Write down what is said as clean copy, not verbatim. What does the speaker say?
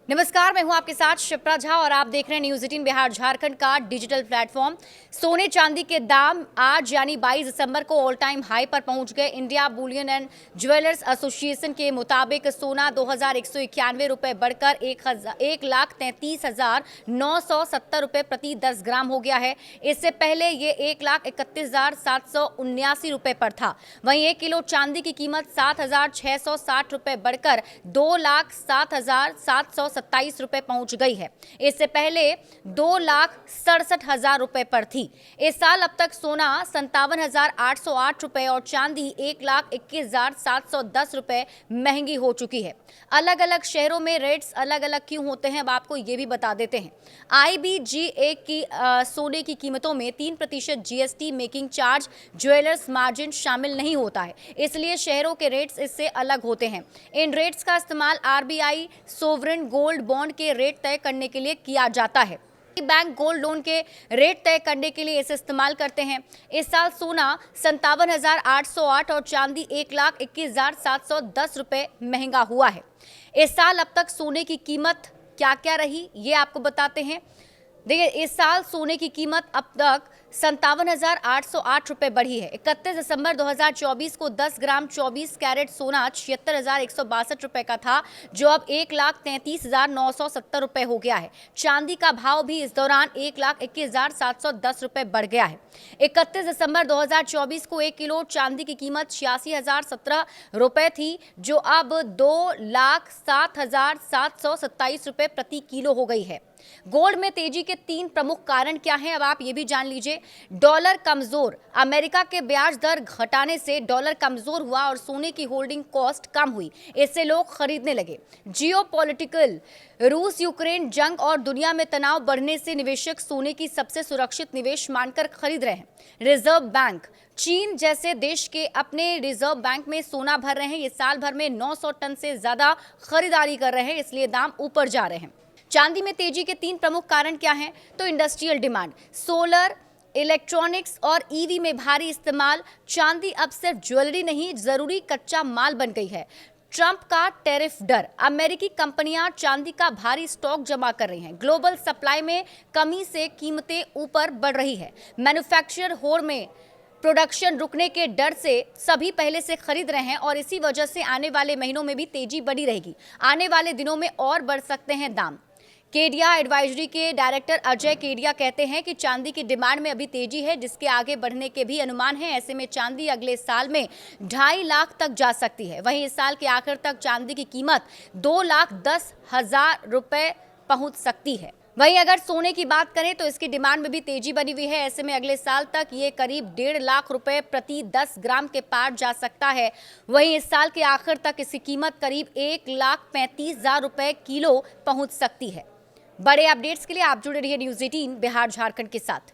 नमस्कार, मैं हूं आपके साथ शिप्रा झा और आप देख रहे हैं न्यूज 18 बिहार झारखंड का डिजिटल प्लेटफॉर्म। सोने चांदी के दाम आज यानी 22 दिसंबर को ऑल टाइम हाई पर पहुंच गए। India Boolean and jewellers association के मुताबिक सोना 2191 रुपए बढ़कर 1,33,970 रुपए प्रति 10 ग्राम हो गया है। इससे पहले ये 1,31,779 रुपए पर था। वहीं 1 किलो चांदी की कीमत 7,660 रुपए बढ़कर 2,07,727 रुपए पहुंच गई है। इससे पहले 2,67,000 रुपए पर थी। इस साल अब तक सोना 57,808 रुपए और चांदी 1,21,710 रुपए महंगी हो चुकी है। अलग अलग शहरों में रेट्स अलग अलग क्यों होते हैं, अब आपको ये भी बता देते हैं। IBGA की सोने की कीमतों में 3% GST making charge jewellers margin शामिल नहीं होता है, इसलिए शहरों के रेट्स इससे अलग होते हैं। इन रेट्स का इस्तेमाल RBI सोवरेन गोल्ड बॉन्ड के रेट तय करने के लिए किया जाता है। बैंक गोल्ड लोन के रेट तय करने के लिए इसे इस्तेमाल करते हैं। इस साल सोना 57,808 और चांदी 1,21,710 रुपए महंगा हुआ है। इस साल अब तक सोने की कीमत क्या क्या रही, ये आपको बताते हैं। देखिए, इस साल सोने की कीमत अब तक 57,808 रुपए बढ़ी है। 31 दिसंबर 2024 को 10 ग्राम 24 कैरेट सोना 76,162 रुपए का था, जो अब 1,33,970 रुपए हो गया है। चांदी का भाव भी इस दौरान 1,21,710 रुपए बढ़ गया है। 31 दिसंबर 2024 को 1 किलो चांदी की कीमत 86,017 रुपए थी, जो अब 2,07,727 रुपए प्रति किलो हो गई है। गोल्ड में तेजी के 3 प्रमुख कारण क्या हैं, अब आप ये भी जान लीजिए। डॉलर कमजोर, अमेरिका के ब्याज दर घटाने से डॉलर कमजोर हुआ और सोने की होल्डिंग कॉस्ट कम हुई, इससे लोग खरीदने लगे। जियोपॉलिटिकल, रूस यूक्रेन जंग और दुनिया में तनाव बढ़ने से निवेशक सोने की सबसे सुरक्षित निवेश मानकर खरीद रहे हैं। रिजर्व बैंक, चीन जैसे देश के अपने रिजर्व बैंक में सोना भर रहे हैं। ये साल भर में 900 टन से ज्यादा खरीदारी कर रहे हैं, इसलिए दाम ऊपर जा रहे हैं। चांदी में तेजी के 3 प्रमुख कारण क्या हैं, तो इंडस्ट्रियल डिमांड, सोलर, इलेक्ट्रॉनिक्स और EV में भारी इस्तेमाल। चांदी अब सिर्फ ज्वेलरी नहीं, जरूरी कच्चा माल बन गई है। ट्रंप का टैरिफ डर, अमेरिकी कंपनियां चांदी का भारी स्टॉक जमा कर रही हैं। ग्लोबल सप्लाई में कमी से कीमतें ऊपर बढ़ रही है। मैन्युफैक्चरर होड़ में प्रोडक्शन रुकने के डर से सभी पहले से खरीद रहे हैं और इसी वजह से आने वाले महीनों में भी तेजी बनी रहेगी। आने वाले दिनों में और बढ़ सकते हैं दाम। केडिया एडवाइजरी के डायरेक्टर अजय केडिया कहते हैं कि चांदी की डिमांड में अभी तेजी है, जिसके आगे बढ़ने के भी अनुमान हैं। ऐसे में चांदी अगले साल में 2.5 लाख तक जा सकती है। वहीं इस साल के आखिर तक चांदी की कीमत 2,10,000 रुपए पहुंच सकती है। वहीं अगर सोने की बात करें तो इसकी डिमांड में भी तेजी बनी हुई है। ऐसे में अगले साल तक ये करीब 1.5 लाख रुपए प्रति 10 ग्राम के पार जा सकता है। वहीं इस साल के आखिर तक इसकी कीमत करीब 1,35,000 रुपए किलो पहुंच सकती है। बड़े अपडेट्स के लिए आप जुड़े रहिए न्यूज 18 बिहार झारखंड के साथ।